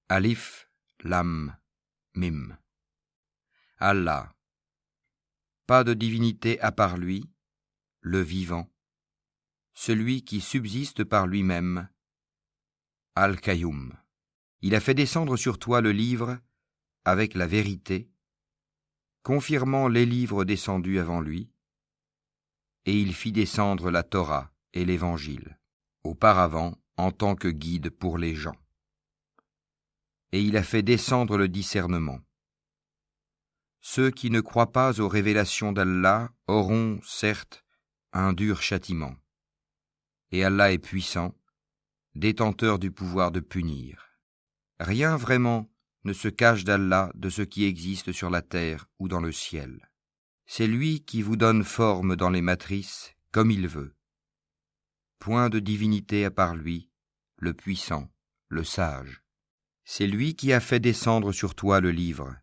Alif, Lam, Mim. Allah. Pas de divinité à part lui, le vivant, celui qui subsiste par lui-même, Al-Qayyum. Il a fait descendre sur toi le livre avec la vérité, confirmant les livres descendus avant lui, et il fit descendre la Torah et l'Évangile, auparavant en tant que guide pour les gens. Et il a fait descendre le discernement. Ceux qui ne croient pas aux révélations d'Allah auront, certes, un dur châtiment. Et Allah est puissant, détenteur du pouvoir de punir. Rien vraiment ne se cache d'Allah de ce qui existe sur la terre ou dans le ciel. C'est lui qui vous donne forme dans les matrices comme il veut. Point de divinité à part lui, le puissant, le sage. C'est lui qui a fait descendre sur toi le livre.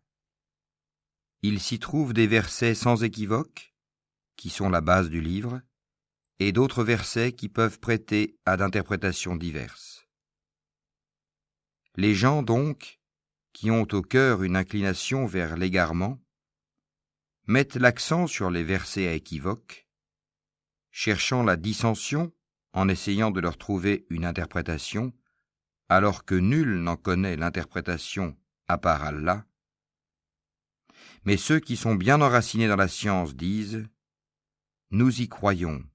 Il s'y trouve des versets sans équivoque, qui sont la base du livre, et d'autres versets qui peuvent prêter à d'interprétations diverses. Les gens, donc, qui ont au cœur une inclination vers l'égarement, mettent l'accent sur les versets à équivoque, cherchant la dissension en essayant de leur trouver une interprétation, alors que nul n'en connaît l'interprétation à part Allah. Mais ceux qui sont bien enracinés dans la science disent « Nous y croyons,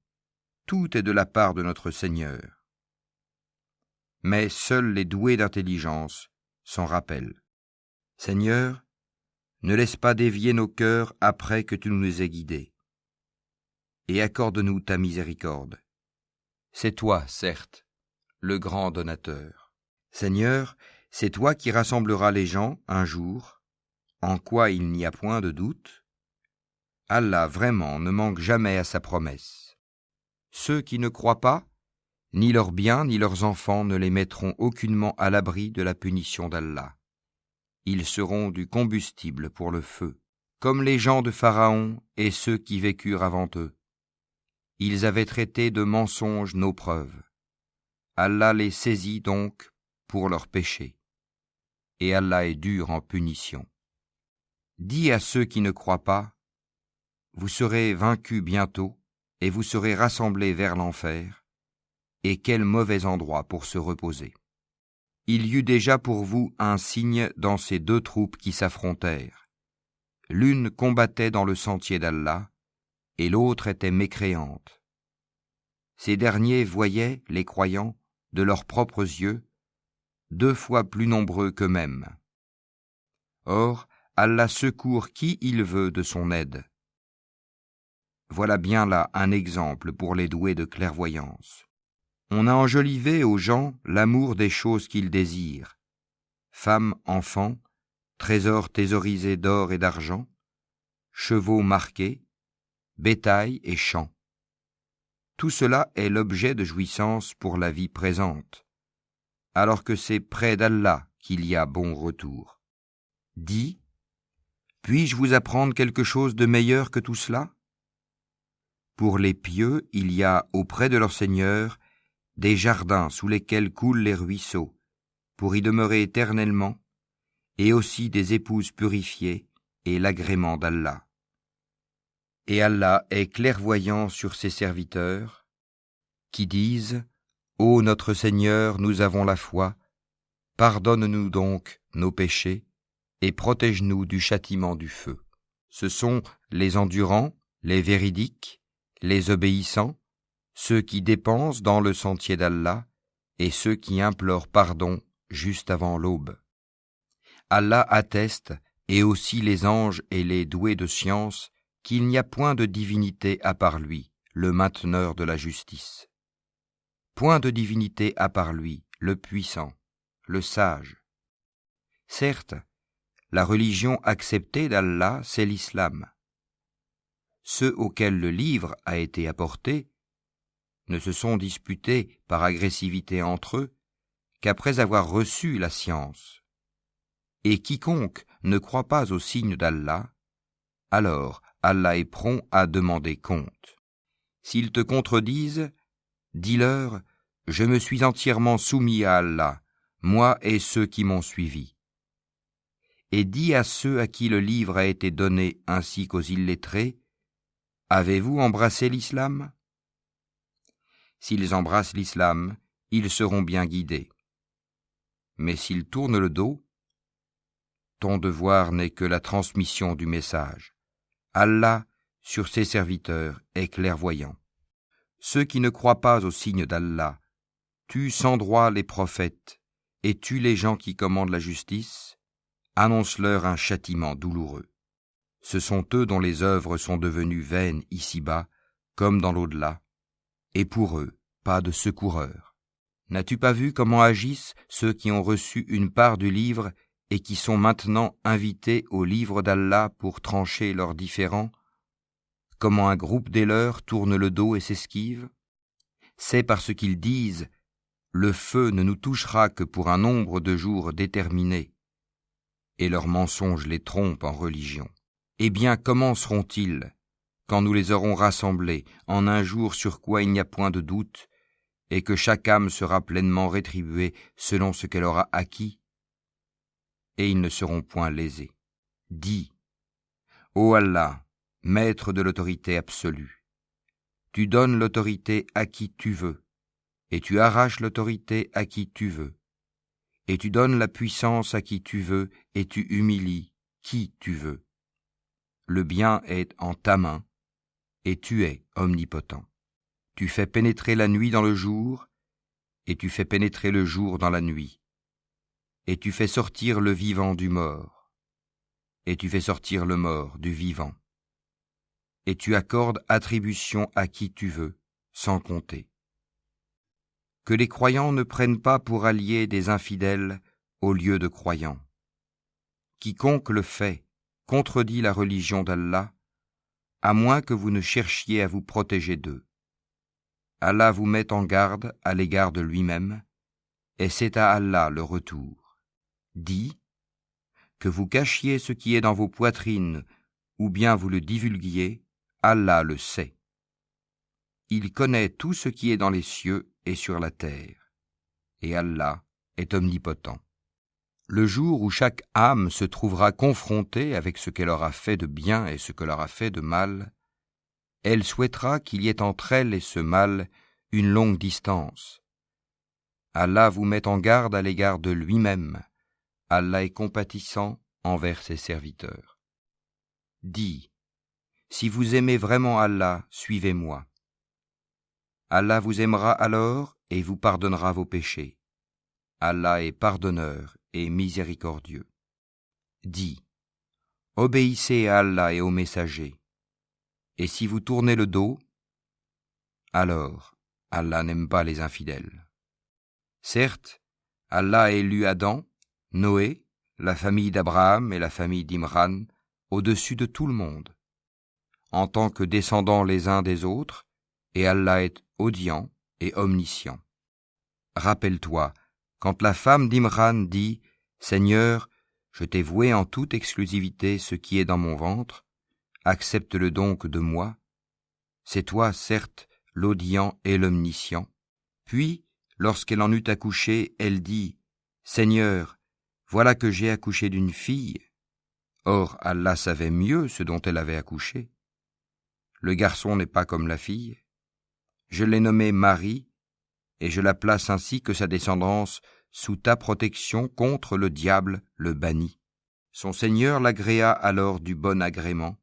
tout est de la part de notre Seigneur. » Mais seuls les doués d'intelligence s'en rappellent. « Seigneur, ne laisse pas dévier nos cœurs après que tu nous aies guidés, et accorde-nous ta miséricorde. C'est toi, certes, le grand donateur. Seigneur, c'est toi qui rassembleras les gens un jour, en quoi il n'y a point de doute. Allah vraiment ne manque jamais à sa promesse. Ceux qui ne croient pas, ni leurs biens ni leurs enfants ne les mettront aucunement à l'abri de la punition d'Allah. Ils seront du combustible pour le feu, comme les gens de Pharaon et ceux qui vécurent avant eux. Ils avaient traité de mensonges nos preuves. Allah les saisit donc pour leurs péchés. Et Allah est dur en punition. Dis à ceux qui ne croient pas, vous serez vaincus bientôt, et vous serez rassemblés vers l'enfer, et quel mauvais endroit pour se reposer. Il y eut déjà pour vous un signe dans ces deux troupes qui s'affrontèrent. L'une combattait dans le sentier d'Allah, et l'autre était mécréante. Ces derniers voyaient, les croyants, de leurs propres yeux, 2 fois plus nombreux qu'eux-mêmes. Or, Allah secourt qui il veut de son aide. Voilà bien là un exemple pour les doués de clairvoyance. On a enjolivé aux gens l'amour des choses qu'ils désirent, femmes, enfants, trésors thésaurisés d'or et d'argent, chevaux marqués, bétail et champs. Tout cela est l'objet de jouissance pour la vie présente, alors que c'est près d'Allah qu'il y a bon retour. Dis, puis-je vous apprendre quelque chose de meilleur que tout cela ? Pour les pieux, il y a auprès de leur Seigneur des jardins sous lesquels coulent les ruisseaux, pour y demeurer éternellement, et aussi des épouses purifiées et l'agrément d'Allah. Et Allah est clairvoyant sur ses serviteurs, qui disent « Ô notre Seigneur, nous avons la foi, pardonne-nous donc nos péchés, et protège-nous du châtiment du feu. » Ce sont les endurants, les véridiques, les obéissants, ceux qui dépensent dans le sentier d'Allah et ceux qui implorent pardon juste avant l'aube. Allah atteste, et aussi les anges et les doués de science, qu'il n'y a point de divinité à part lui, le mainteneur de la justice. Point de divinité à part lui, le puissant, le sage. Certes, la religion acceptée d'Allah, c'est l'islam. Ceux auxquels le livre a été apporté ne se sont disputés par agressivité entre eux qu'après avoir reçu la science. Et quiconque ne croit pas au signe d'Allah, alors Allah est prompt à demander compte. S'ils te contredisent, dis-leur « Je me suis entièrement soumis à Allah, moi et ceux qui m'ont suivi. Et dis à ceux à qui le livre a été donné ainsi qu'aux illettrés, avez-vous embrassé l'islam ? S'ils embrassent l'islam, ils seront bien guidés. Mais s'ils tournent le dos, ton devoir n'est que la transmission du message. Allah, sur ses serviteurs, est clairvoyant. Ceux qui ne croient pas au signe d'Allah tuent sans droit les prophètes et tuent les gens qui commandent la justice, annonce-leur un châtiment douloureux. Ce sont eux dont les œuvres sont devenues vaines ici-bas, comme dans l'au-delà, et pour eux, pas de secoureur. N'as-tu pas vu comment agissent ceux qui ont reçu une part du livre et qui sont maintenant invités au livre d'Allah pour trancher leurs différends? Comment un groupe des leurs tourne le dos et s'esquive? C'est parce qu'ils disent « Le feu ne nous touchera que pour un nombre de jours déterminé » et leurs mensonges les trompent en religion. Eh bien, comment seront-ils quand nous les aurons rassemblés en un jour sur quoi il n'y a point de doute et que chaque âme sera pleinement rétribuée selon ce qu'elle aura acquis? Et ils ne seront point lésés. Dis, ô Allah, maître de l'autorité absolue, tu donnes l'autorité à qui tu veux, et tu arraches l'autorité à qui tu veux, et tu donnes la puissance à qui tu veux, et tu humilies qui tu veux. Le bien est en ta main, et tu es omnipotent. Tu fais pénétrer la nuit dans le jour, et tu fais pénétrer le jour dans la nuit, et tu fais sortir le vivant du mort, et tu fais sortir le mort du vivant, et tu accordes attribution à qui tu veux, sans compter. Que les croyants ne prennent pas pour alliés des infidèles au lieu de croyants. Quiconque le fait contredit la religion d'Allah, à moins que vous ne cherchiez à vous protéger d'eux. Allah vous met en garde à l'égard de lui-même, et c'est à Allah le retour. Dis, que vous cachiez ce qui est dans vos poitrines, ou bien vous le divulguiez, Allah le sait. Il connaît tout ce qui est dans les cieux et sur la terre, et Allah est omnipotent. Le jour où chaque âme se trouvera confrontée avec ce qu'elle aura fait de bien et ce qu'elle aura fait de mal, elle souhaitera qu'il y ait entre elle et ce mal une longue distance. Allah vous met en garde à l'égard de lui-même. Allah est compatissant envers ses serviteurs. Dis, si vous aimez vraiment Allah, suivez-moi. Allah vous aimera alors et vous pardonnera vos péchés. Allah est pardonneur et miséricordieux. Dis, obéissez à Allah et aux messagers. Et si vous tournez le dos, alors Allah n'aime pas les infidèles. Certes, Allah a élu Adam, Noé, la famille d'Abraham et la famille d'Imran au-dessus de tout le monde, en tant que descendants les uns des autres, et Allah est audient et omniscient. Rappelle-toi, quand la femme d'Imran dit « Seigneur, je t'ai voué en toute exclusivité ce qui est dans mon ventre, accepte-le donc de moi. C'est toi, certes, l'audient et l'omniscient. » Puis, lorsqu'elle en eut accouché, elle dit « Seigneur, voilà que j'ai accouché d'une fille. » Or, Allah savait mieux ce dont elle avait accouché. Le garçon n'est pas comme la fille. Je l'ai nommée Marie, et je la place ainsi que sa descendance sous ta protection contre le diable le banni. Son Seigneur l'agréa alors du bon agrément,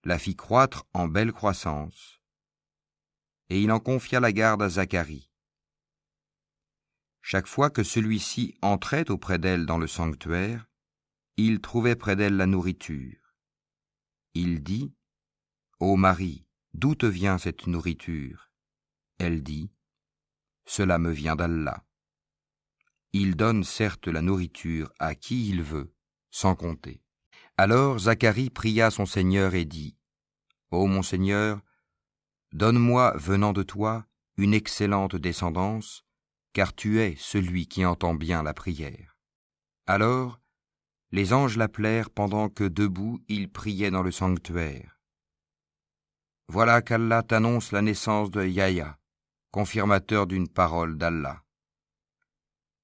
la fit croître en belle croissance, et il en confia la garde à Zacharie. Chaque fois que celui-ci entrait auprès d'elle dans le sanctuaire, il trouvait près d'elle la nourriture. Il dit, « Ô Marie, d'où te vient cette nourriture ?» Elle dit, « Cela me vient d'Allah. » Il donne certes la nourriture à qui il veut, sans compter. Alors Zacharie pria son Seigneur et dit, « Ô mon Seigneur, donne-moi, venant de toi, une excellente descendance, car tu es celui qui entend bien la prière. » Alors, les anges l'appelèrent pendant que debout il priait dans le sanctuaire. Voilà qu'Allah t'annonce la naissance de Yahya, confirmateur d'une parole d'Allah.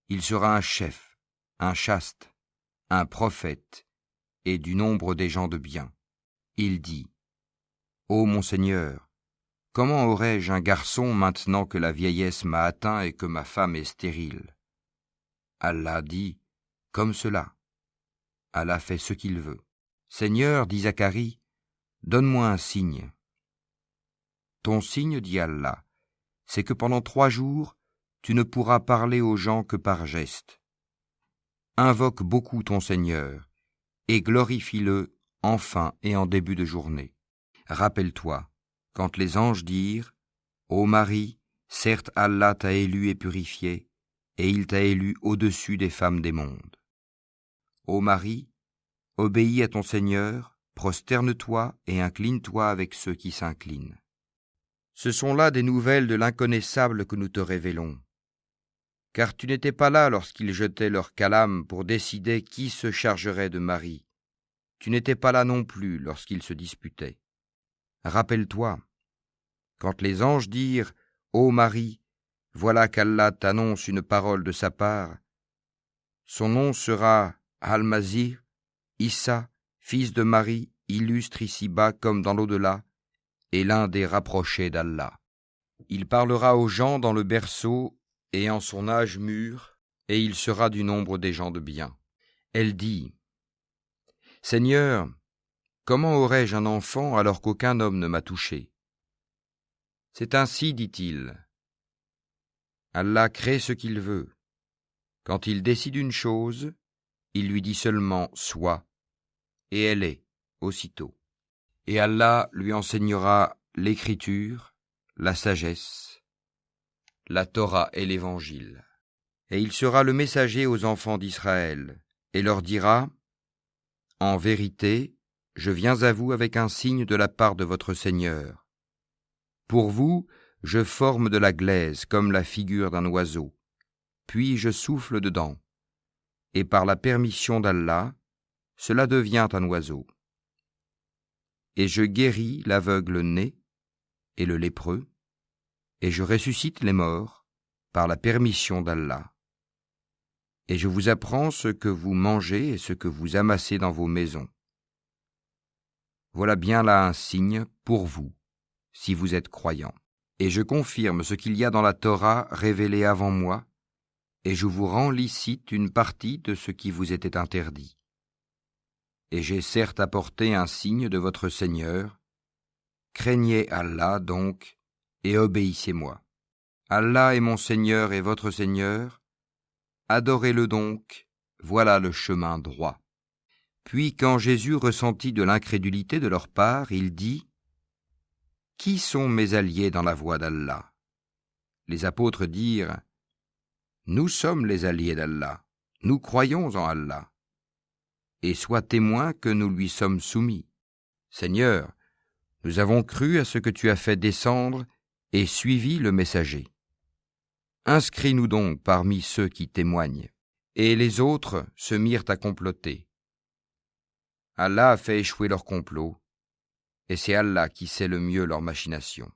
Il sera un chef, un chaste, un prophète, et du nombre des gens de bien. Il dit, Ô mon Seigneur, comment aurais-je un garçon maintenant que la vieillesse m'a atteint et que ma femme est stérile? Allah dit, comme cela. Allah fait ce qu'il veut. Seigneur, dit Zacharie, donne-moi un signe. Ton signe, dit Allah, c'est que pendant 3 jours, tu ne pourras parler aux gens que par gestes. Invoque beaucoup ton Seigneur, et glorifie-le en fin et en début de journée. Rappelle-toi, quand les anges dirent, Ô Marie, certes Allah t'a élu et purifié, et il t'a élu au-dessus des femmes des mondes. Ô Marie, obéis à ton Seigneur, prosterne-toi et incline-toi avec ceux qui s'inclinent. Ce sont là des nouvelles de l'inconnaissable que nous te révélons. Car tu n'étais pas là lorsqu'ils jetaient leur calame pour décider qui se chargerait de Marie. Tu n'étais pas là non plus lorsqu'ils se disputaient. Rappelle-toi, quand les anges dirent « Ô Marie, voilà qu'Allah t'annonce une parole de sa part. Son nom sera Al-Masih, Issa, fils de Marie, illustre ici-bas comme dans l'au-delà, et l'un des rapprochés d'Allah. Il parlera aux gens dans le berceau et en son âge mûr, et il sera du nombre des gens de bien. » Elle dit, « Seigneur, comment aurais-je un enfant alors qu'aucun homme ne m'a touché? » C'est ainsi, dit-il. Allah crée ce qu'il veut. Quand il décide une chose, il lui dit seulement « sois », et elle est, aussitôt. Et Allah lui enseignera l'écriture, la sagesse, la Torah et l'Évangile. Et il sera le messager aux enfants d'Israël, et leur dira, « En vérité, je viens à vous avec un signe de la part de votre Seigneur. Pour vous, je forme de la glaise comme la figure d'un oiseau, puis je souffle dedans, et par la permission d'Allah, cela devient un oiseau. Et je guéris l'aveugle né et le lépreux, et je ressuscite les morts par la permission d'Allah. Et je vous apprends ce que vous mangez et ce que vous amassez dans vos maisons. Voilà bien là un signe pour vous, si vous êtes croyants. Et je confirme ce qu'il y a dans la Torah révélée avant moi, et je vous rends licite une partie de ce qui vous était interdit. Et j'ai certes apporté un signe de votre Seigneur. Craignez Allah donc, et obéissez-moi. Allah est mon Seigneur et votre Seigneur. Adorez-le donc, voilà le chemin droit. » Puis quand Jésus ressentit de l'incrédulité de leur part, il dit, « Qui sont mes alliés dans la voie d'Allah ?» Les apôtres dirent, « Nous sommes les alliés d'Allah, nous croyons en Allah. Et sois témoin que nous lui sommes soumis. Seigneur, nous avons cru à ce que tu as fait descendre et suivi le messager. Inscris-nous donc parmi ceux qui témoignent. » Et les autres se mirent à comploter. Allah a fait échouer leur complot, et c'est Allah qui sait le mieux leurs machinations.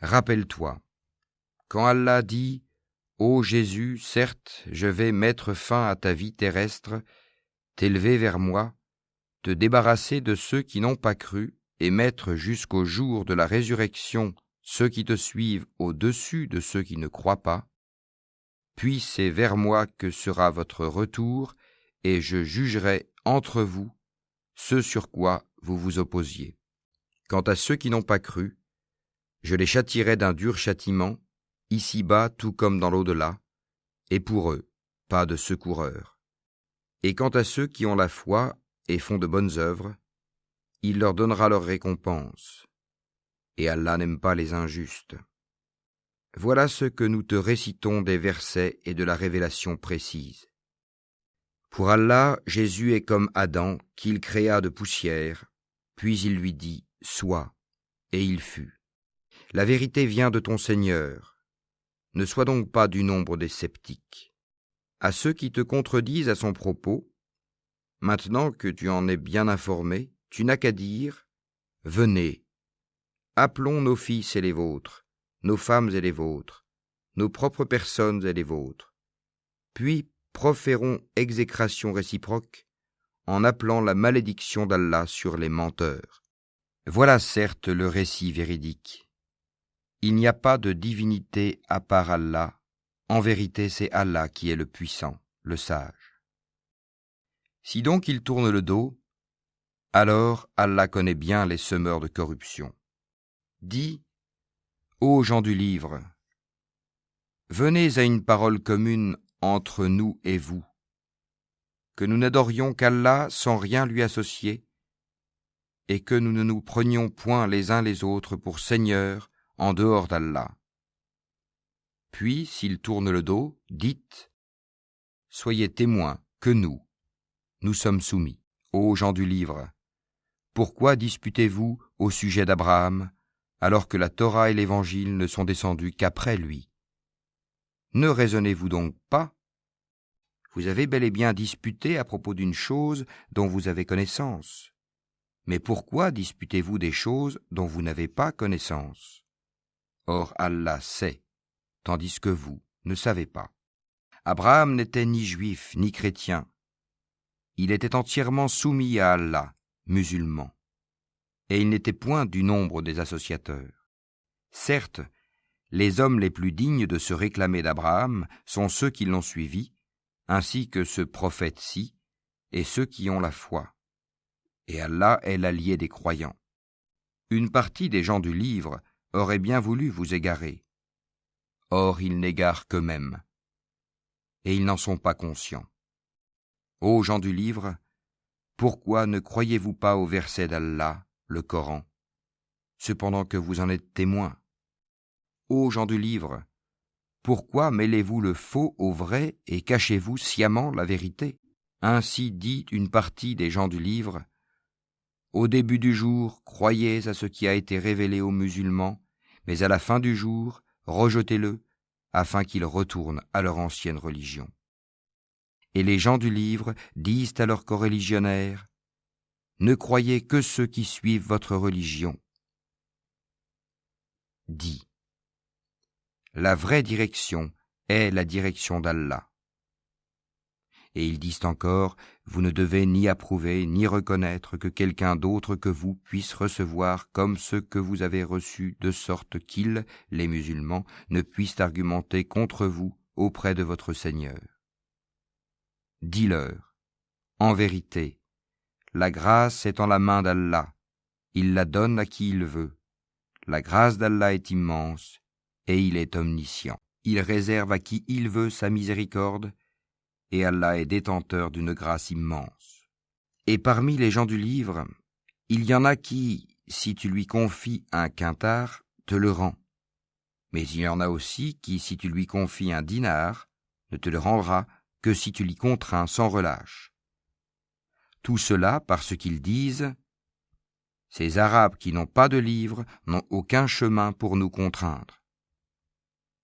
Rappelle-toi, quand Allah dit « Ô Jésus, certes, je vais mettre fin à ta vie terrestre, t'élever vers moi, te débarrasser de ceux qui n'ont pas cru et mettre jusqu'au jour de la résurrection ceux qui te suivent au-dessus de ceux qui ne croient pas, puis c'est vers moi que sera votre retour et je jugerai entre vous ce sur quoi vous vous opposiez. Quant à ceux qui n'ont pas cru, je les châtierai d'un dur châtiment, ici-bas tout comme dans l'au-delà, et pour eux, pas de secoureur. Et quant à ceux qui ont la foi et font de bonnes œuvres, il leur donnera leur récompense. Et Allah n'aime pas les injustes. Voilà ce que nous te récitons des versets et de la révélation précise. Pour Allah, Jésus est comme Adam, qu'il créa de poussière, puis il lui dit « Sois », et il fut. La vérité vient de ton Seigneur. Ne sois donc pas du nombre des sceptiques. À ceux qui te contredisent à son propos, maintenant que tu en es bien informé, tu n'as qu'à dire « Venez, appelons nos fils et les vôtres, nos femmes et les vôtres, nos propres personnes et les vôtres, puis proférons exécration réciproque en appelant la malédiction d'Allah sur les menteurs. Voilà certes le récit véridique. Il n'y a pas de divinité à part Allah. En vérité, c'est Allah qui est le puissant, le sage. Si donc ils tournent le dos, alors Allah connaît bien les semeurs de corruption. Dis, ô gens du livre, venez à une parole commune entre nous et vous, que nous n'adorions qu'Allah sans rien lui associer, et que nous ne nous prenions point les uns les autres pour seigneurs en dehors d'Allah. Puis, s'ils tournent le dos, dites, soyez témoins que nous sommes soumis. Ô gens du livre, pourquoi disputez-vous au sujet d'Abraham, alors que la Torah et l'Évangile ne sont descendus qu'après lui? Ne raisonnez-vous donc pas? Vous avez bel et bien disputé à propos d'une chose dont vous avez connaissance. Mais pourquoi disputez-vous des choses dont vous n'avez pas connaissance? Or Allah sait, tandis que vous ne savez pas. Abraham n'était ni juif ni chrétien. Il était entièrement soumis à Allah, musulman, et il n'était point du nombre des associateurs. Certes, les hommes les plus dignes de se réclamer d'Abraham sont ceux qui l'ont suivi, ainsi que ce prophète-ci, et ceux qui ont la foi. Et Allah est l'allié des croyants. Une partie des gens du livre aurait bien voulu vous égarer. Or ils n'égarent qu'eux-mêmes, et ils n'en sont pas conscients. Ô gens du livre, pourquoi ne croyez-vous pas au verset d'Allah, le Coran, cependant que vous en êtes témoins? Ô gens du livre, pourquoi mêlez-vous le faux au vrai et cachez-vous sciemment la vérité? Ainsi dit une partie des gens du livre, au début du jour, croyez à ce qui a été révélé aux musulmans, mais à la fin du jour, rejetez-le, afin qu'ils retournent à leur ancienne religion. Et les gens du livre disent à leurs coreligionnaires, ne croyez que ceux qui suivent votre religion. Dis, la vraie direction est la direction d'Allah. Et ils disent encore, vous ne devez ni approuver ni reconnaître que quelqu'un d'autre que vous puisse recevoir comme ce que vous avez reçu, de sorte qu'ils, les musulmans, ne puissent argumenter contre vous auprès de votre Seigneur. Dis-leur, en vérité, la grâce est en la main d'Allah, il la donne à qui il veut. La grâce d'Allah est immense, et il est omniscient. Il réserve à qui il veut sa miséricorde, et Allah est détenteur d'une grâce immense. Et parmi les gens du livre, il y en a qui, si tu lui confies un quintard, te le rend. Mais il y en a aussi qui, si tu lui confies un dinar, ne te le rendra que si tu l'y contrains sans relâche. Tout cela parce qu'ils disent « Ces Arabes qui n'ont pas de livre n'ont aucun chemin pour nous contraindre. »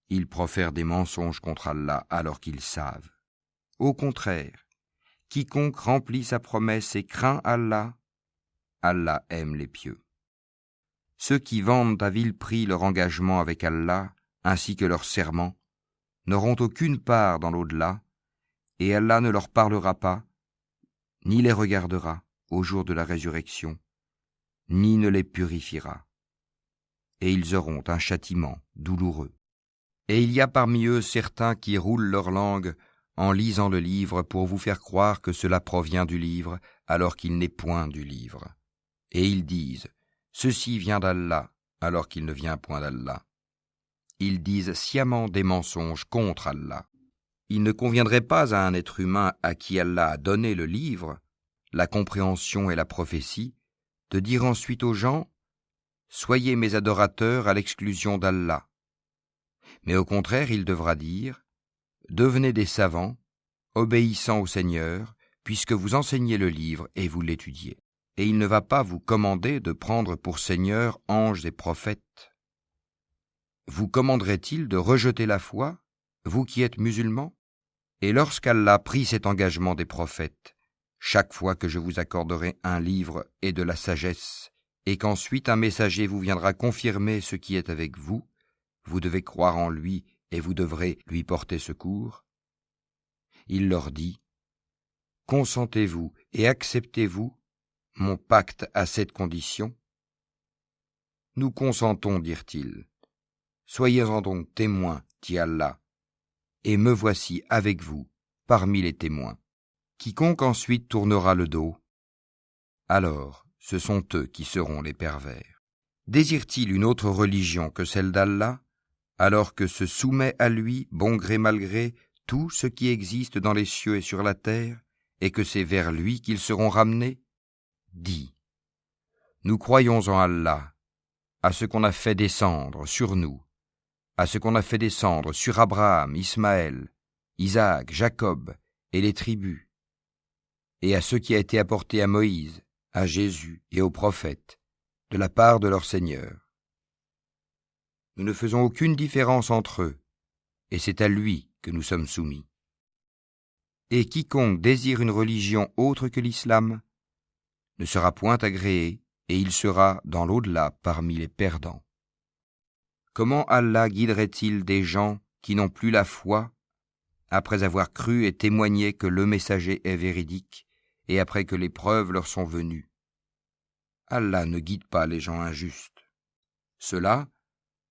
Ils profèrent des mensonges contre Allah alors qu'ils savent. Au contraire, quiconque remplit sa promesse et craint Allah, Allah aime les pieux. Ceux qui vendent à vil prix leur engagement avec Allah, ainsi que leur serment, n'auront aucune part dans l'au-delà, et Allah ne leur parlera pas, ni les regardera au jour de la résurrection, ni ne les purifiera. Et ils auront un châtiment douloureux. Et il y a parmi eux certains qui roulent leur langue en lisant le livre pour vous faire croire que cela provient du livre, alors qu'il n'est point du livre. Et ils disent, ceci vient d'Allah, alors qu'il ne vient point d'Allah. Ils disent sciemment des mensonges contre Allah. Il ne conviendrait pas à un être humain à qui Allah a donné le livre, la compréhension et la prophétie, de dire ensuite aux gens, soyez mes adorateurs à l'exclusion d'Allah. Mais au contraire, il devra dire, devenez des savants, obéissant au Seigneur, puisque vous enseignez le livre et vous l'étudiez. Et il ne va pas vous commander de prendre pour seigneurs anges et prophètes. Vous commanderait-il de rejeter la foi, vous qui êtes musulmans? Et lorsqu'Allah prit cet engagement des prophètes, chaque fois que je vous accorderai un livre et de la sagesse, et qu'ensuite un messager vous viendra confirmer ce qui est avec vous, vous devez croire en lui et vous devrez lui porter secours. Il leur dit : « Consentez-vous et acceptez-vous mon pacte à cette condition ? » « Nous consentons, dirent-ils. Soyez-en donc témoins, dit Allah, et me voici avec vous parmi les témoins. Quiconque ensuite tournera le dos, alors ce sont eux qui seront les pervers. Désire-t-il une autre religion que celle d'Allah, alors que se soumet à lui, bon gré mal gré, tout ce qui existe dans les cieux et sur la terre, et que c'est vers lui qu'ils seront ramenés ? Dis : nous croyons en Allah, à ce qu'on a fait descendre sur nous, à ce qu'on a fait descendre sur Abraham, Ismaël, Isaac, Jacob et les tribus, et à ce qui a été apporté à Moïse, à Jésus et aux prophètes, de la part de leur Seigneur. Nous ne faisons aucune différence entre eux, et c'est à lui que nous sommes soumis. Et quiconque désire une religion autre que l'islam ne sera point agréé, et il sera dans l'au-delà parmi les perdants. Comment Allah guiderait-il des gens qui n'ont plus la foi, après avoir cru et témoigné que le messager est véridique, et après que les preuves leur sont venues ? Allah ne guide pas les gens injustes. Ceux-là,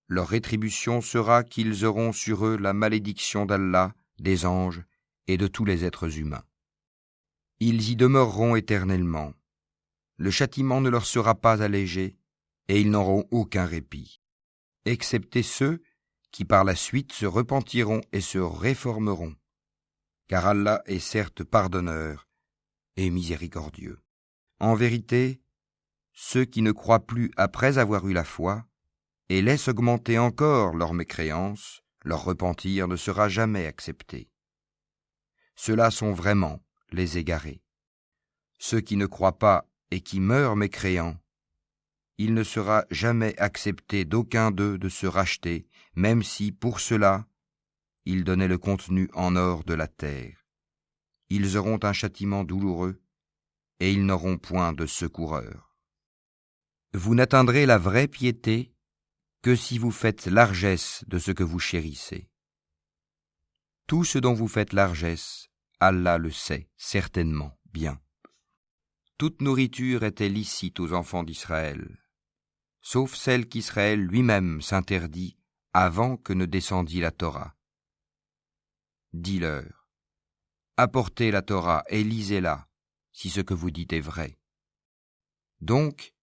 leur rétribution sera qu'ils auront sur eux la malédiction d'Allah, des anges et de tous les êtres humains. Ils y demeureront éternellement. Le châtiment ne leur sera pas allégé, et ils n'auront aucun répit, excepté ceux qui par la suite se repentiront et se réformeront, car Allah est certes pardonneur et miséricordieux. En vérité, ceux qui ne croient plus après avoir eu la foi, et laissent augmenter encore leur mécréance, leur repentir ne sera jamais accepté. Ceux-là sont vraiment les égarés. Ceux qui ne croient pas et qui meurent mécréants, il ne sera jamais accepté d'aucun d'eux de se racheter, même si, pour cela, ils donnaient le contenu en or de la terre. Ils auront un châtiment douloureux, et ils n'auront point de secoureur. Vous n'atteindrez la vraie piété que si vous faites largesse de ce que vous chérissez. Tout ce dont vous faites largesse, Allah le sait certainement bien. Toute nourriture était licite aux enfants d'Israël, sauf celle qu'Israël lui-même s'interdit avant que ne descendît la Torah. Dis-leur : apportez la Torah et lisez-la, si ce que vous dites est vrai. Donc,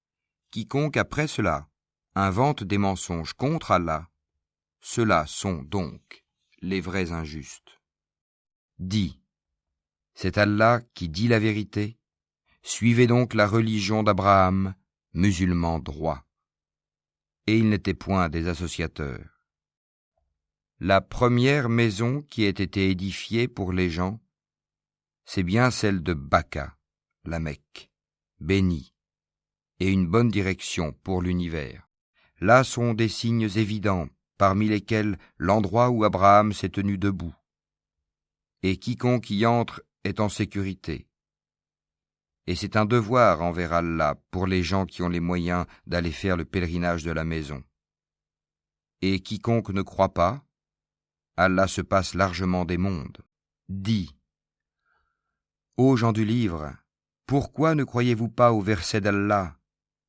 quiconque après cela invente des mensonges contre Allah, ceux-là sont donc les vrais injustes. Dis : c'est Allah qui dit la vérité. Suivez donc la religion d'Abraham, musulman droit. Et il n'était point des associateurs. La première maison qui ait été édifiée pour les gens, c'est bien celle de Bakka, la Mecque, bénie, et une bonne direction pour l'univers. Là sont des signes évidents, parmi lesquels l'endroit où Abraham s'est tenu debout. Et quiconque y entre est en sécurité. Et c'est un devoir envers Allah pour les gens qui ont les moyens d'aller faire le pèlerinage de la maison. Et quiconque ne croit pas, Allah se passe largement des mondes. Dis : ô gens du livre, pourquoi ne croyez-vous pas au verset d'Allah,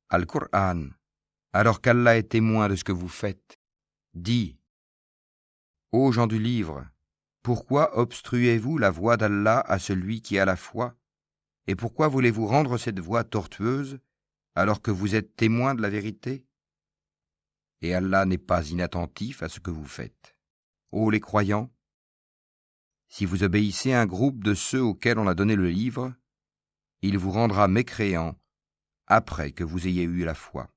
Al-Qur'an, alors qu'Allah est témoin de ce que vous faites ? Dis : ô gens du livre, pourquoi obstruez-vous la voie d'Allah à celui qui a la foi ? Et pourquoi voulez-vous rendre cette voie tortueuse, alors que vous êtes témoin de la vérité ? Et Allah n'est pas inattentif à ce que vous faites. Ô les croyants, si vous obéissez à un groupe de ceux auxquels on a donné le livre, il vous rendra mécréants après que vous ayez eu la foi.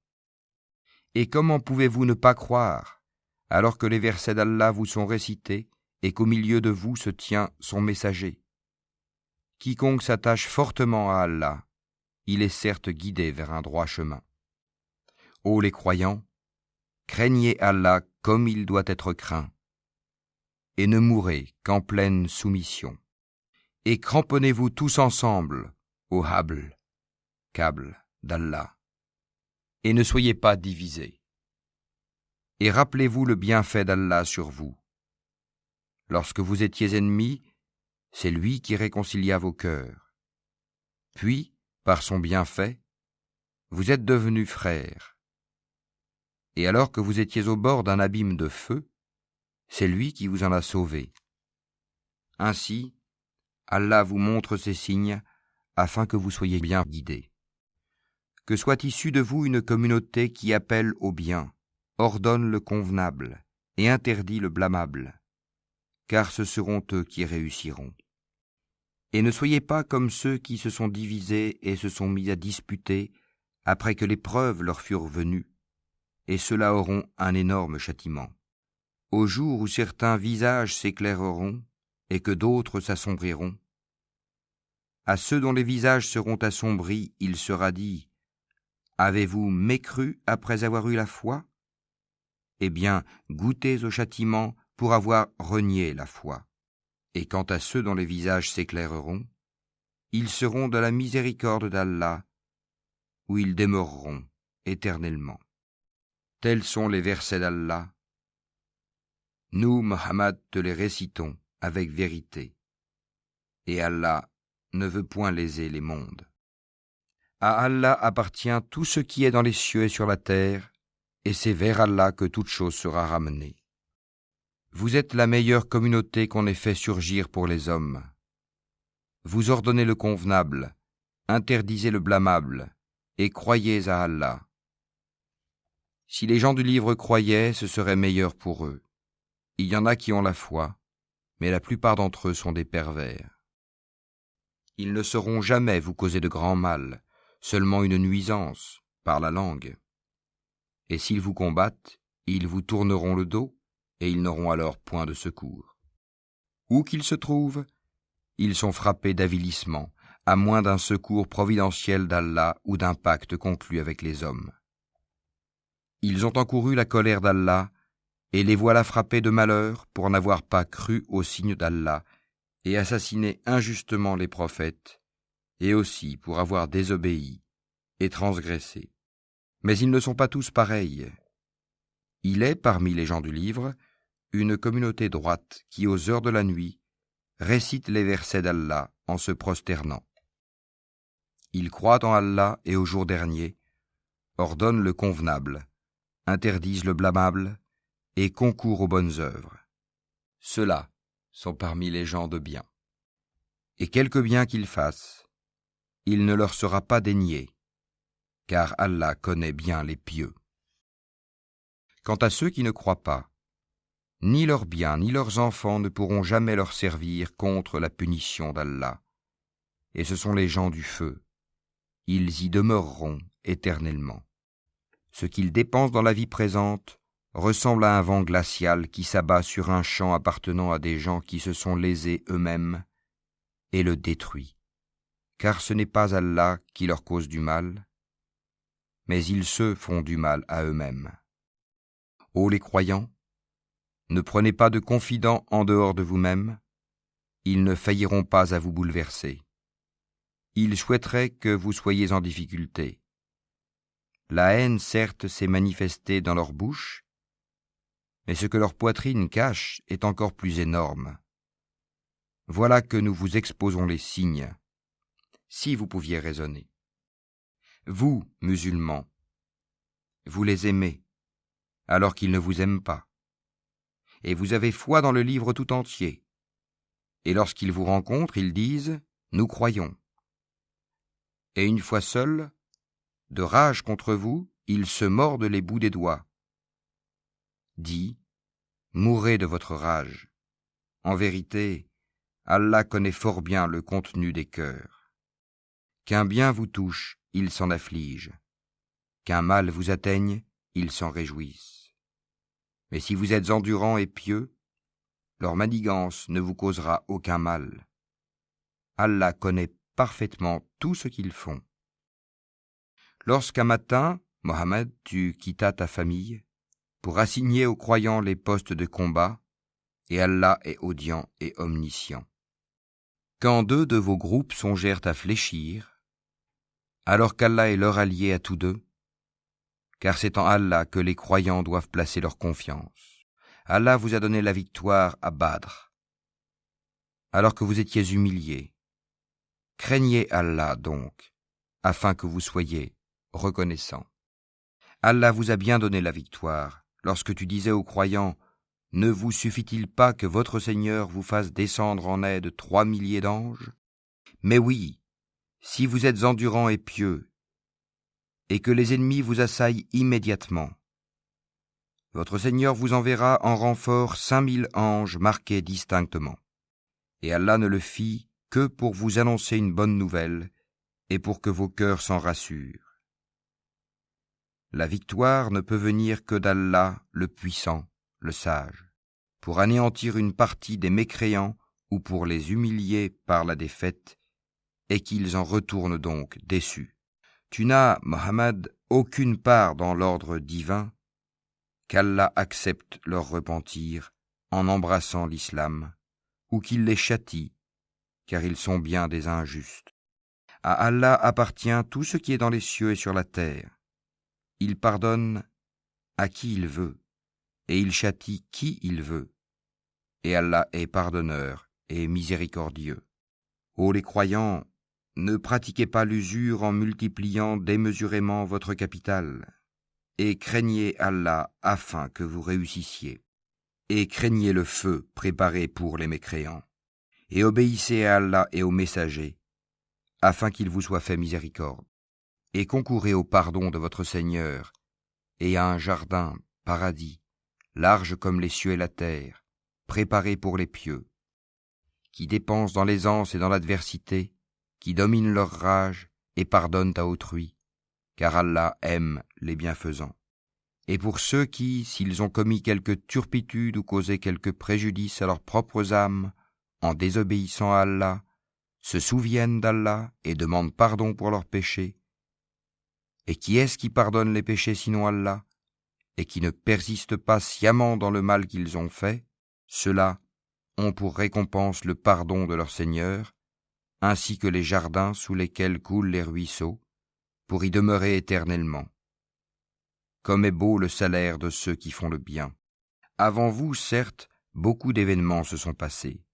Et comment pouvez-vous ne pas croire, alors que les versets d'Allah vous sont récités et qu'au milieu de vous se tient son messager ? Quiconque s'attache fortement à Allah, il est certes guidé vers un droit chemin. Ô les croyants, craignez Allah comme il doit être craint, et ne mourrez qu'en pleine soumission. Et cramponnez-vous tous ensemble au habl, câble d'Allah, et ne soyez pas divisés. Et rappelez-vous le bienfait d'Allah sur vous. Lorsque vous étiez ennemis, c'est lui qui réconcilia vos cœurs. Puis, par son bienfait, vous êtes devenus frères. Et alors que vous étiez au bord d'un abîme de feu, c'est lui qui vous en a sauvés. Ainsi, Allah vous montre ces signes afin que vous soyez bien guidés. Que soit issue de vous une communauté qui appelle au bien, ordonne le convenable et interdit le blâmable, car ce seront eux qui réussiront. Et ne soyez pas comme ceux qui se sont divisés et se sont mis à disputer après que les preuves leur furent venues, et ceux-là auront un énorme châtiment. Au jour où certains visages s'éclaireront et que d'autres s'assombriront, à ceux dont les visages seront assombris, il sera dit : avez-vous mécru après avoir eu la foi ? Eh bien, goûtez au châtiment pour avoir renié la foi. Et quant à ceux dont les visages s'éclaireront, ils seront de la miséricorde d'Allah, où ils demeureront éternellement. Tels sont les versets d'Allah. Nous, Mohammed, te les récitons avec vérité. Et Allah ne veut point léser les mondes. À Allah appartient tout ce qui est dans les cieux et sur la terre, et c'est vers Allah que toute chose sera ramenée. Vous êtes la meilleure communauté qu'on ait fait surgir pour les hommes. Vous ordonnez le convenable, interdisez le blâmable, et croyez à Allah. Si les gens du livre croyaient, ce serait meilleur pour eux. Il y en a qui ont la foi, mais la plupart d'entre eux sont des pervers. Ils ne sauront jamais vous causer de grand mal, seulement une nuisance, par la langue. Et s'ils vous combattent, ils vous tourneront le dos, et ils n'auront alors point de secours. Où qu'ils se trouvent, ils sont frappés d'avilissement, à moins d'un secours providentiel d'Allah ou d'un pacte conclu avec les hommes. Ils ont encouru la colère d'Allah, et les voilà frappés de malheur pour n'avoir pas cru aux signes d'Allah et assassiné injustement les prophètes, et aussi pour avoir désobéi et transgressé. Mais ils ne sont pas tous pareils. Il est, parmi les gens du livre, une communauté droite qui, aux heures de la nuit, récite les versets d'Allah en se prosternant. Ils croient en Allah et au jour dernier, ordonnent le convenable, interdisent le blâmable et concourent aux bonnes œuvres. Ceux-là sont parmi les gens de bien. Et quelque bien qu'ils fassent, il ne leur sera pas dénié, car Allah connaît bien les pieux. Quant à ceux qui ne croient pas, ni leurs biens ni leurs enfants ne pourront jamais leur servir contre la punition d'Allah, et ce sont les gens du feu. Ils y demeureront éternellement. Ce qu'ils dépensent dans la vie présente ressemble à un vent glacial qui s'abat sur un champ appartenant à des gens qui se sont lésés eux-mêmes et le détruit. Car ce n'est pas Allah qui leur cause du mal, mais ils se font du mal à eux-mêmes. Ô les croyants, ne prenez pas de confidents en dehors de vous-même, ils ne failliront pas à vous bouleverser. Ils souhaiteraient que vous soyez en difficulté. La haine, certes, s'est manifestée dans leur bouche, mais ce que leur poitrine cache est encore plus énorme. Voilà que nous vous exposons les signes, si vous pouviez raisonner. Vous, musulmans, vous les aimez, alors qu'ils ne vous aiment pas. Et vous avez foi dans le livre tout entier. Et lorsqu'ils vous rencontrent, ils disent « Nous croyons ». Et une fois seuls, de rage contre vous, ils se mordent les bouts des doigts. Dis, mourrez de votre rage. En vérité, Allah connaît fort bien le contenu des cœurs. Qu'un bien vous touche, il s'en afflige. Qu'un mal vous atteigne, il s'en réjouisse. Mais si vous êtes endurants et pieux, leur manigance ne vous causera aucun mal. Allah connaît parfaitement tout ce qu'ils font. Lorsqu'un matin, Mohammed, tu quittas ta famille pour assigner aux croyants les postes de combat, et Allah est audient et omniscient. Quand deux de vos groupes songèrent à fléchir, alors qu'Allah est leur allié à tous deux, car c'est en Allah que les croyants doivent placer leur confiance. Allah vous a donné la victoire à Badr. alors que vous étiez humiliés. Craignez Allah donc, afin que vous soyez reconnaissants. Allah vous a bien donné la victoire, lorsque tu disais aux croyants, « Ne vous suffit-il pas que votre Seigneur vous fasse descendre en aide 3 milliers d'anges ? Mais oui, si vous êtes endurants et pieux, et que les ennemis vous assaillent immédiatement, votre Seigneur vous enverra en renfort 5000 anges marqués distinctement. Et Allah ne le fit que pour vous annoncer une bonne nouvelle et pour que vos cœurs s'en rassurent. La victoire ne peut venir que d'Allah, le puissant, le sage, pour anéantir une partie des mécréants ou pour les humilier par la défaite, et qu'ils en retournent donc déçus. Tu n'as, Mohammed, aucune part dans l'ordre divin, qu'Allah accepte leur repentir en embrassant l'islam, ou qu'il les châtie, car ils sont bien des injustes. À Allah appartient tout ce qui est dans les cieux et sur la terre. Il pardonne à qui il veut, et il châtie qui il veut. Et Allah est pardonneur et miséricordieux. Ô les croyants, ne pratiquez pas l'usure en multipliant démesurément votre capital, et craignez Allah afin que vous réussissiez. Et craignez le feu préparé pour les mécréants. Et obéissez à Allah et aux messagers, afin qu'il vous soit fait miséricorde. Et concourez au pardon de votre Seigneur, et à un jardin, paradis, large comme les cieux et la terre, préparé pour les pieux, qui dépensent dans l'aisance et dans l'adversité, qui dominent leur rage et pardonnent à autrui, car Allah aime les bienfaisants. Et pour ceux qui, s'ils ont commis quelque turpitude ou causé quelque préjudice à leurs propres âmes, en désobéissant à Allah, se souviennent d'Allah et demandent pardon pour leurs péchés. Et qui est-ce qui pardonne les péchés sinon Allah, et qui ne persiste pas sciemment dans le mal qu'ils ont fait? Ceux-là ont pour récompense le pardon de leur Seigneur, ainsi que les jardins sous lesquels coulent les ruisseaux, pour y demeurer éternellement. Comme est beau le salaire de ceux qui font le bien. Avant vous, certes, beaucoup d'événements se sont passés.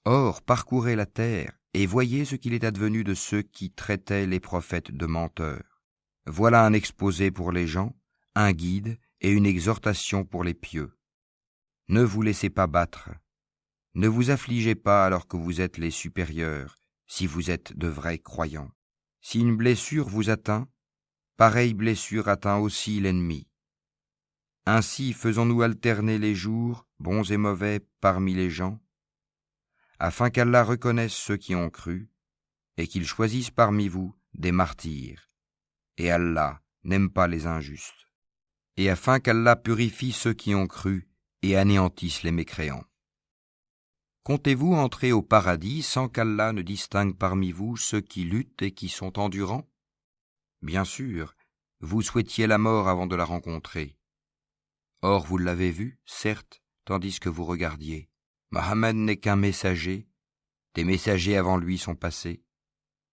Or, parcourez la terre et voyez ce qu'il est advenu de ceux qui traitaient les prophètes de menteurs. Voilà un exposé pour les gens, un guide et une exhortation pour les pieux. Ne vous laissez pas battre. Ne vous affligez pas alors que vous êtes les supérieurs, si vous êtes de vrais croyants. Si une blessure vous atteint, pareille blessure atteint aussi l'ennemi. Ainsi faisons-nous alterner les jours, bons et mauvais, parmi les gens, afin qu'Allah reconnaisse ceux qui ont cru, et qu'il choisisse parmi vous des martyrs. Et Allah n'aime pas les injustes. Et afin qu'Allah purifie ceux qui ont cru, et anéantisse les mécréants. Comptez-vous entrer au paradis sans qu'Allah ne distingue parmi vous ceux qui luttent et qui sont endurants? Bien sûr, vous souhaitiez la mort avant de la rencontrer. Or vous l'avez vue, certes, tandis que vous regardiez. Mohammed n'est qu'un messager, des messagers avant lui sont passés.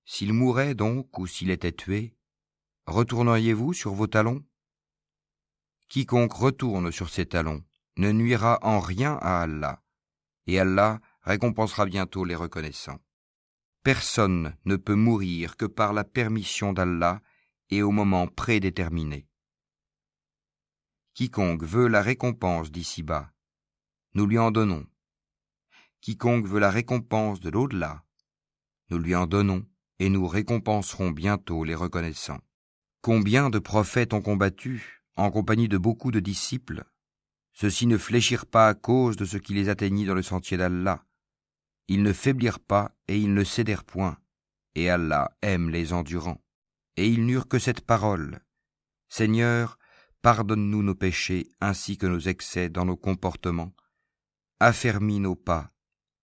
S'il mourait donc, ou s'il était tué, retourneriez-vous sur vos talons? Quiconque retourne sur ses talons ne nuira en rien à Allah, et Allah récompensera bientôt les reconnaissants. Personne ne peut mourir que par la permission d'Allah et au moment prédéterminé. Quiconque veut la récompense d'ici-bas, nous lui en donnons. Quiconque veut la récompense de l'au-delà, nous lui en donnons et nous récompenserons bientôt les reconnaissants. Combien de prophètes ont combattu en compagnie de beaucoup de disciples? Ceux-ci ne fléchirent pas à cause de ce qui les atteignit dans le sentier d'Allah. Ils ne faiblirent pas et ils ne cédèrent point, et Allah aime les endurants. Et ils n'eurent que cette parole: Seigneur, pardonne-nous nos péchés ainsi que nos excès dans nos comportements, affermis nos pas,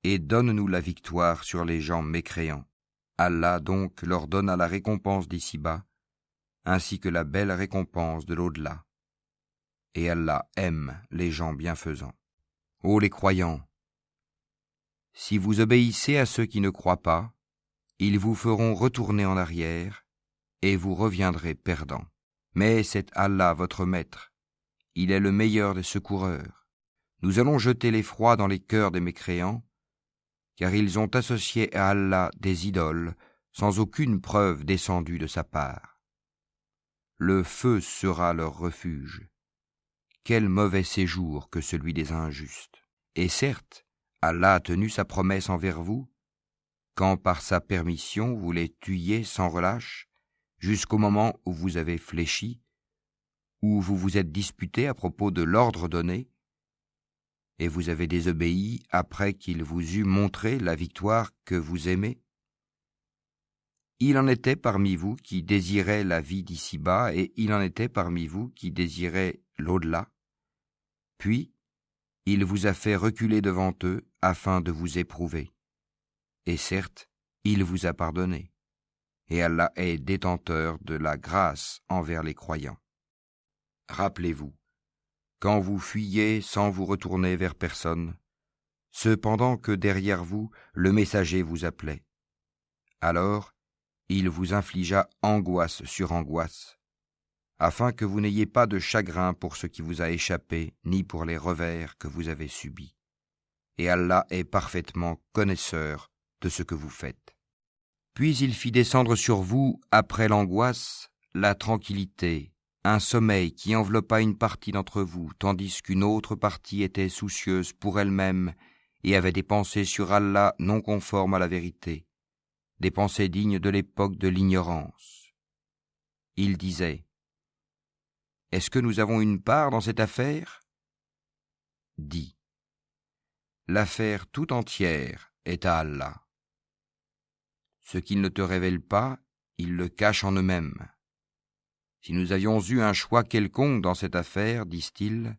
et donne-nous la victoire sur les gens mécréants. Allah donc leur donna la récompense d'ici-bas, ainsi que la belle récompense de l'au-delà. Et Allah aime les gens bienfaisants. Ô les croyants, si vous obéissez à ceux qui ne croient pas, ils vous feront retourner en arrière, et vous reviendrez perdants. Mais c'est Allah votre maître, il est le meilleur des secoureurs. Nous allons jeter l'effroi dans les cœurs des mécréants, car ils ont associé à Allah des idoles sans aucune preuve descendue de sa part. Le feu sera leur refuge. Quel mauvais séjour que celui des injustes. Et certes, Allah a tenu sa promesse envers vous, quand par sa permission vous les tuiez sans relâche, jusqu'au moment où vous avez fléchi, où vous vous êtes disputé à propos de l'ordre donné, et vous avez désobéi après qu'il vous eût montré la victoire que vous aimez. Il en était parmi vous qui désiraient la vie d'ici-bas, et il en était parmi vous qui désiraient l'au-delà. Puis, il vous a fait reculer devant eux afin de vous éprouver. Et certes, il vous a pardonné. Et Allah est détenteur de la grâce envers les croyants. Rappelez-vous, quand vous fuyiez sans vous retourner vers personne, cependant que derrière vous, le messager vous appelait. Alors, il vous infligea angoisse sur angoisse, afin que vous n'ayez pas de chagrin pour ce qui vous a échappé, ni pour les revers que vous avez subis. Et Allah est parfaitement connaisseur de ce que vous faites. Puis il fit descendre sur vous, après l'angoisse, la tranquillité, un sommeil qui enveloppa une partie d'entre vous, tandis qu'une autre partie était soucieuse pour elle-même et avait des pensées sur Allah non conformes à la vérité, des pensées dignes de l'époque de l'ignorance. Il disait : « Est-ce que nous avons une part dans cette affaire ? » Dis : « L'affaire tout entière est à Allah. Ce qu'ils ne te révèlent pas, ils le cachent en eux-mêmes. Si nous avions eu un choix quelconque dans cette affaire, disent-ils,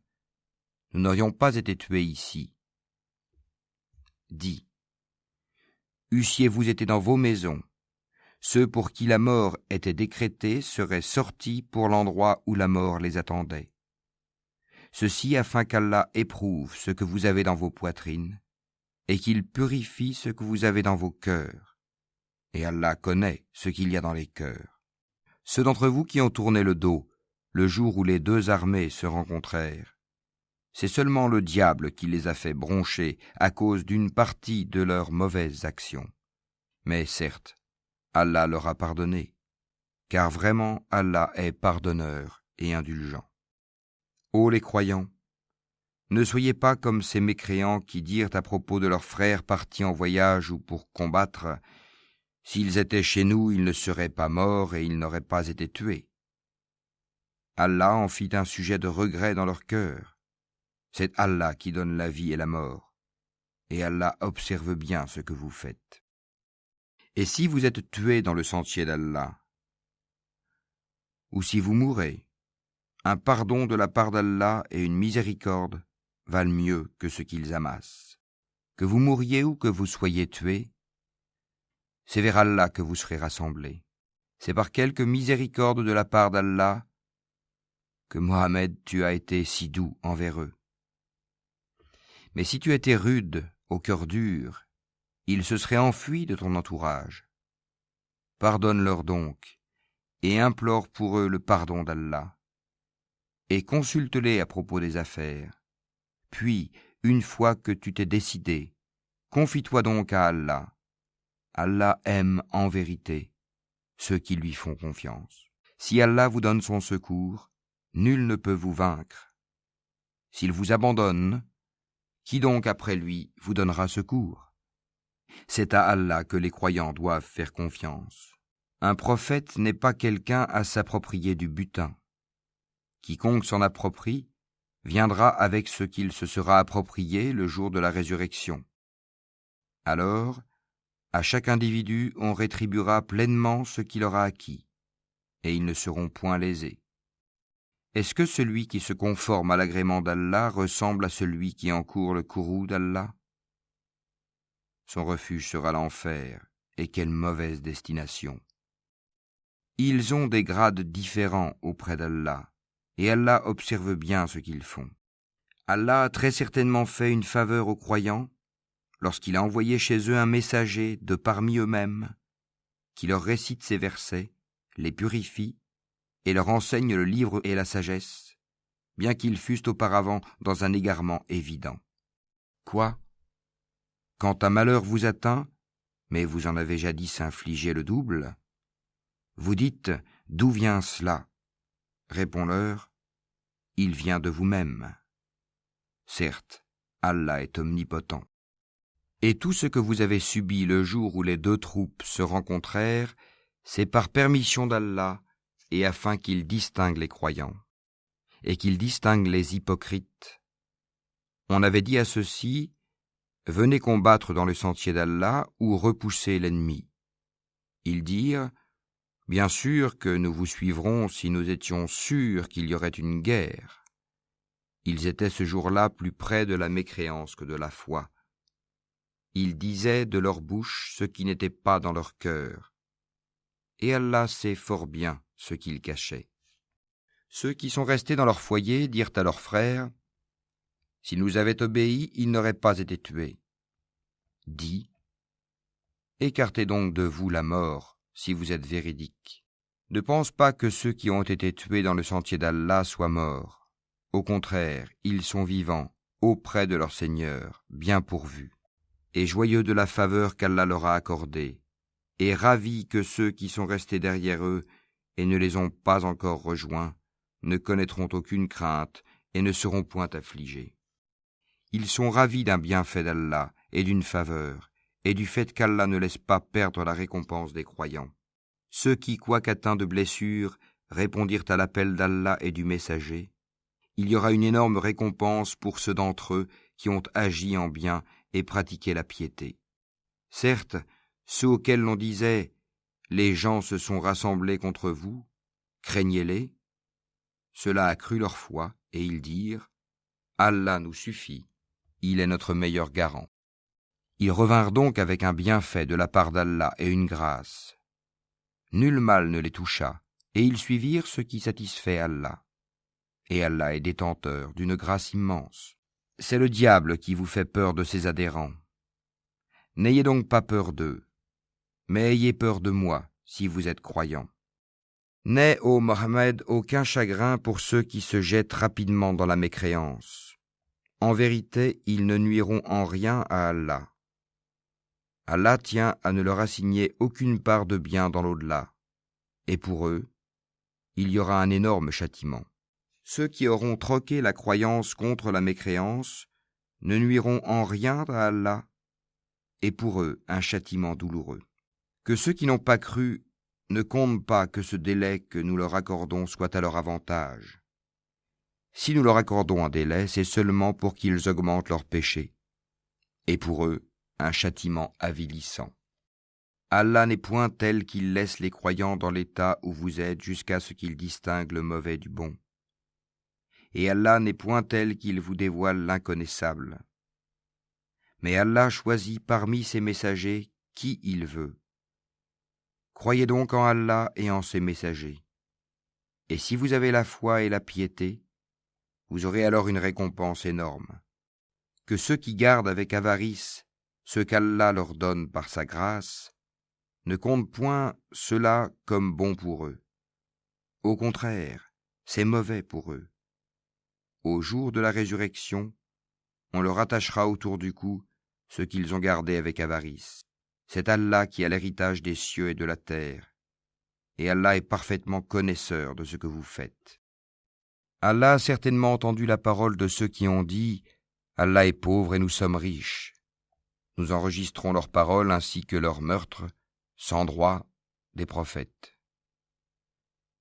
nous n'aurions pas été tués ici. Dis : eussiez-vous été dans vos maisons, ceux pour qui la mort était décrétée seraient sortis pour l'endroit où la mort les attendait. Ceci afin qu'Allah éprouve ce que vous avez dans vos poitrines et qu'il purifie ce que vous avez dans vos cœurs. Et Allah connaît ce qu'il y a dans les cœurs. Ceux d'entre vous qui ont tourné le dos, le jour où les deux armées se rencontrèrent, c'est seulement le diable qui les a fait broncher à cause d'une partie de leurs mauvaises actions. Mais certes, Allah leur a pardonné, car vraiment Allah est pardonneur et indulgent. Ô les croyants, ne soyez pas comme ces mécréants qui dirent à propos de leurs frères partis en voyage ou pour combattre : s'ils étaient chez nous, ils ne seraient pas morts et ils n'auraient pas été tués. Allah en fit un sujet de regret dans leur cœur. C'est Allah qui donne la vie et la mort, et Allah observe bien ce que vous faites. Et si vous êtes tués dans le sentier d'Allah, ou si vous mourrez, un pardon de la part d'Allah et une miséricorde valent mieux que ce qu'ils amassent. Que vous mouriez ou que vous soyez tués, c'est vers Allah que vous serez rassemblés. C'est par quelque miséricorde de la part d'Allah que Mohammed, tu as été si doux envers eux. Mais si tu étais rude, au cœur dur, ils se seraient enfuis de ton entourage. Pardonne-leur donc, et implore pour eux le pardon d'Allah. Et consulte-les à propos des affaires. Puis, une fois que tu t'es décidé, confie-toi donc à Allah. Allah aime en vérité ceux qui lui font confiance. Si Allah vous donne son secours, nul ne peut vous vaincre. S'il vous abandonne, qui donc après lui vous donnera secours ? C'est à Allah que les croyants doivent faire confiance. Un prophète n'est pas quelqu'un à s'approprier du butin. Quiconque s'en approprie viendra avec ce qu'il se sera approprié le jour de la résurrection. Alors, à chaque individu, on rétribuera pleinement ce qu'il aura acquis, et ils ne seront point lésés. Est-ce que celui qui se conforme à l'agrément d'Allah ressemble à celui qui encourt le courroux d'Allah ? Son refuge sera l'enfer, et quelle mauvaise destination. Ils ont des grades différents auprès d'Allah, et Allah observe bien ce qu'ils font. Allah a très certainement fait une faveur aux croyants, lorsqu'il a envoyé chez eux un messager de parmi eux-mêmes, qui leur récite ces versets, les purifie, et leur enseigne le livre et la sagesse, bien qu'ils fussent auparavant dans un égarement évident. Quoi ? quand un malheur vous atteint, mais vous en avez jadis infligé le double, vous dites « D'où vient cela ?» Réponds-leur « Il vient de vous-même. » Certes, Allah est omnipotent. Et tout ce que vous avez subi le jour où les deux troupes se rencontrèrent, c'est par permission d'Allah et afin qu'il distingue les croyants et qu'il distingue les hypocrites. On avait dit à ceux-ci, venez combattre dans le sentier d'Allah ou repoussez l'ennemi. Ils dirent, bien sûr que nous vous suivrons si nous étions sûrs qu'il y aurait une guerre. Ils étaient ce jour-là plus près de la mécréance que de la foi. Ils disaient de leur bouche ce qui n'était pas dans leur cœur. Et Allah sait fort bien ce qu'ils cachaient. Ceux qui sont restés dans leur foyer dirent à leurs frères, « S'ils nous avaient obéi, ils n'auraient pas été tués. » Dis, « Écartez donc de vous la mort, si vous êtes véridiques. Ne pense pas que ceux qui ont été tués dans le sentier d'Allah soient morts. Au contraire, ils sont vivants, auprès de leur Seigneur, bien pourvus, et joyeux de la faveur qu'Allah leur a accordée, et ravis que ceux qui sont restés derrière eux et ne les ont pas encore rejoints ne connaîtront aucune crainte et ne seront point affligés. Ils sont ravis d'un bienfait d'Allah et d'une faveur, et du fait qu'Allah ne laisse pas perdre la récompense des croyants. Ceux qui, quoiqu'atteints de blessures, répondirent à l'appel d'Allah et du messager, il y aura une énorme récompense pour ceux d'entre eux qui ont agi en bien et pratiqué la piété. Certes, ceux auxquels l'on disait « Les gens se sont rassemblés contre vous, craignez-les », cela accrut leur foi, et ils dirent « Allah nous suffit, il est notre meilleur garant. » Ils revinrent donc avec un bienfait de la part d'Allah et une grâce. Nul mal ne les toucha, et ils suivirent ce qui satisfait Allah. Et Allah est détenteur d'une grâce immense. C'est le diable qui vous fait peur de ses adhérents. N'ayez donc pas peur d'eux, mais ayez peur de moi, si vous êtes croyants. N'aie, ô Mohammed, aucun chagrin pour ceux qui se jettent rapidement dans la mécréance. En vérité, ils ne nuiront en rien à Allah. Allah tient à ne leur assigner aucune part de bien dans l'au-delà, et pour eux, il y aura un énorme châtiment. Ceux qui auront troqué la croyance contre la mécréance ne nuiront en rien à Allah, et pour eux un châtiment douloureux. Que ceux qui n'ont pas cru ne comptent pas que ce délai que nous leur accordons soit à leur avantage. Si nous leur accordons un délai, c'est seulement pour qu'ils augmentent leurs péchés, et pour eux un châtiment avilissant. Allah n'est point tel qu'il laisse les croyants dans l'état où vous êtes jusqu'à ce qu'ils distinguent le mauvais du bon. Et Allah n'est point tel qu'il vous dévoile l'inconnaissable. Mais Allah choisit parmi ses messagers qui il veut. Croyez donc en Allah et en ses messagers. Et si vous avez la foi et la piété, vous aurez alors une récompense énorme. Que ceux qui gardent avec avarice ce qu'Allah leur donne par sa grâce ne comptent point cela comme bon pour eux. Au contraire, c'est mauvais pour eux. Au jour de la résurrection, on leur attachera autour du cou ce qu'ils ont gardé avec avarice. C'est Allah qui a l'héritage des cieux et de la terre, et Allah est parfaitement connaisseur de ce que vous faites. Allah a certainement entendu la parole de ceux qui ont dit « Allah est pauvre et nous sommes riches ». Nous enregistrons leurs paroles ainsi que leurs meurtres, sans droit, des prophètes.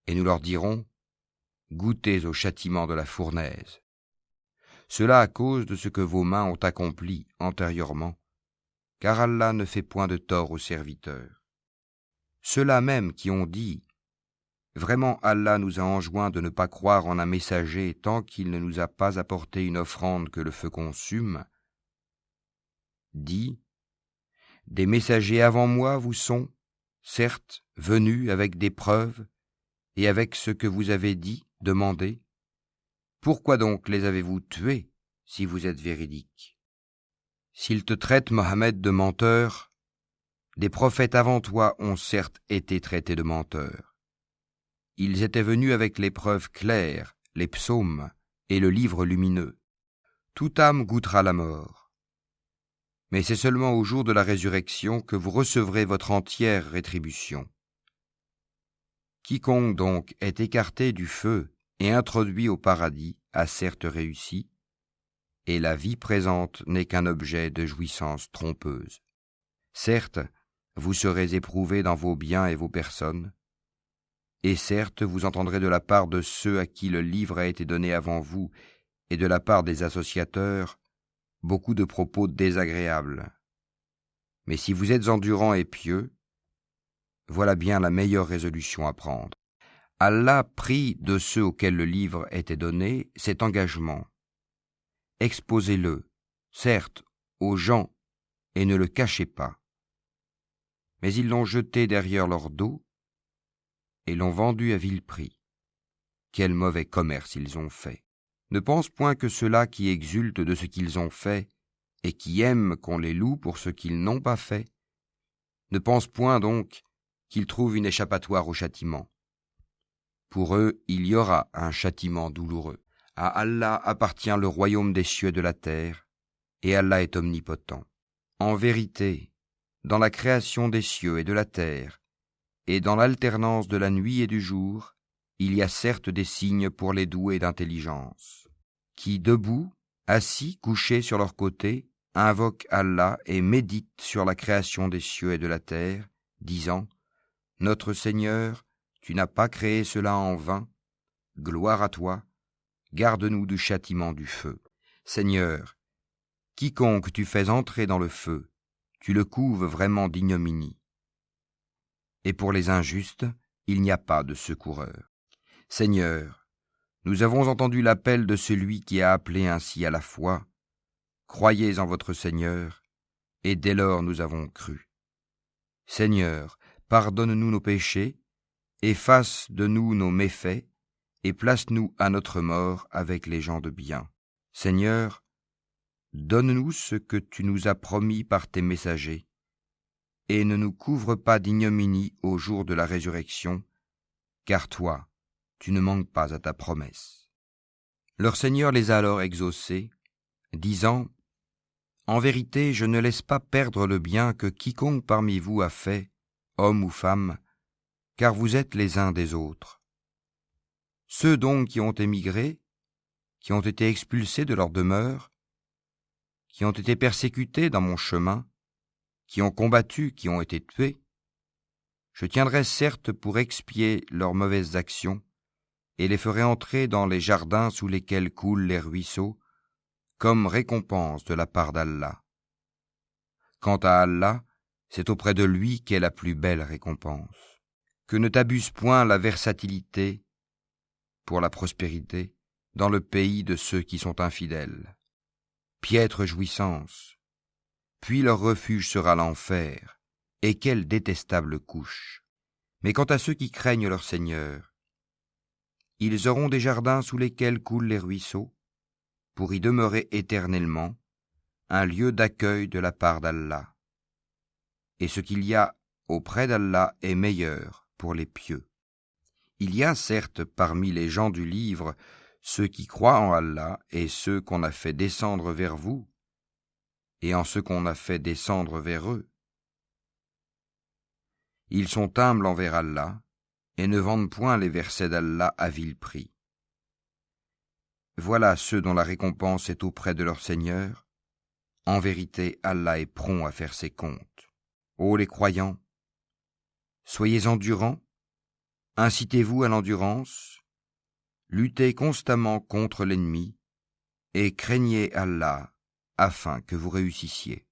Et nous leur dirons « Goûtez au châtiment de la fournaise ». Cela à cause de ce que vos mains ont accompli antérieurement, car Allah ne fait point de tort aux serviteurs. Ceux-là même qui ont dit « Vraiment Allah nous a enjoint de ne pas croire en un messager tant qu'il ne nous a pas apporté une offrande que le feu consume », dit « Des messagers avant moi vous sont, certes, venus avec des preuves et avec ce que vous avez dit, demandé. Pourquoi donc les avez-vous tués si vous êtes véridiques ? S'ils te traitent, Mohammed, de menteur, des prophètes avant toi ont certes été traités de menteurs. Ils étaient venus avec les preuves claires, les psaumes et le livre lumineux. Toute âme goûtera la mort. Mais c'est seulement au jour de la résurrection que vous recevrez votre entière rétribution. Quiconque donc est écarté du feu et introduit au paradis a certes réussi, et la vie présente n'est qu'un objet de jouissance trompeuse. Certes, vous serez éprouvés dans vos biens et vos personnes, et certes vous entendrez de la part de ceux à qui le livre a été donné avant vous, et de la part des associateurs, beaucoup de propos désagréables. Mais si vous êtes endurants et pieux, voilà bien la meilleure résolution à prendre. Allah prit de ceux auxquels le livre était donné cet engagement. Exposez-le, certes, aux gens, et ne le cachez pas. Mais ils l'ont jeté derrière leur dos et l'ont vendu à vil prix. Quel mauvais commerce ils ont fait. Ne pense point que ceux-là qui exultent de ce qu'ils ont fait et qui aiment qu'on les loue pour ce qu'ils n'ont pas fait, ne pense point donc qu'ils trouvent une échappatoire au châtiment. Pour eux, il y aura un châtiment douloureux. À Allah appartient le royaume des cieux et de la terre, et Allah est omnipotent. En vérité, dans la création des cieux et de la terre, et dans l'alternance de la nuit et du jour, il y a certes des signes pour les doués d'intelligence, qui, debout, assis, couchés sur leur côté, invoquent Allah et méditent sur la création des cieux et de la terre, disant « Notre Seigneur, tu n'as pas créé cela en vain, gloire à toi, garde-nous du châtiment du feu. Seigneur, quiconque tu fais entrer dans le feu, tu le couves vraiment d'ignominie. Et pour les injustes, il n'y a pas de secoureur. Seigneur, nous avons entendu l'appel de celui qui a appelé ainsi à la foi. Croyez en votre Seigneur, et dès lors nous avons cru. Seigneur, pardonne-nous nos péchés, efface de nous nos méfaits, et place-nous à notre mort avec les gens de bien. Seigneur, donne-nous ce que tu nous as promis par tes messagers, et ne nous couvre pas d'ignominie au jour de la résurrection, car toi, tu ne manques pas à ta promesse. Leur Seigneur les a alors exaucés, disant « En vérité, je ne laisse pas perdre le bien que quiconque parmi vous a fait, homme ou femme, car vous êtes les uns des autres. Ceux donc qui ont émigré, qui ont été expulsés de leur demeure, qui ont été persécutés dans mon chemin, qui ont combattu, qui ont été tués, je tiendrai certes pour expier leurs mauvaises actions, et les ferai entrer dans les jardins sous lesquels coulent les ruisseaux, comme récompense de la part d'Allah. Quant à Allah, c'est auprès de lui qu'est la plus belle récompense. Que ne t'abuse point la versatilité pour la prospérité dans le pays de ceux qui sont infidèles. Piètre jouissance, puis leur refuge sera l'enfer, et quelle détestable couche. Mais quant à ceux qui craignent leur Seigneur, ils auront des jardins sous lesquels coulent les ruisseaux, pour y demeurer éternellement, un lieu d'accueil de la part d'Allah. Et ce qu'il y a auprès d'Allah est meilleur pour les pieux. Il y a certes parmi les gens du livre ceux qui croient en Allah et ceux qu'on a fait descendre vers vous, et en ceux qu'on a fait descendre vers eux. Ils sont humbles envers Allah, et ne vendent point les versets d'Allah à vil prix. Voilà ceux dont la récompense est auprès de leur Seigneur. En vérité, Allah est prompt à faire ses comptes. Ô les croyants, soyez endurants, incitez-vous à l'endurance, luttez constamment contre l'ennemi, et craignez Allah afin que vous réussissiez.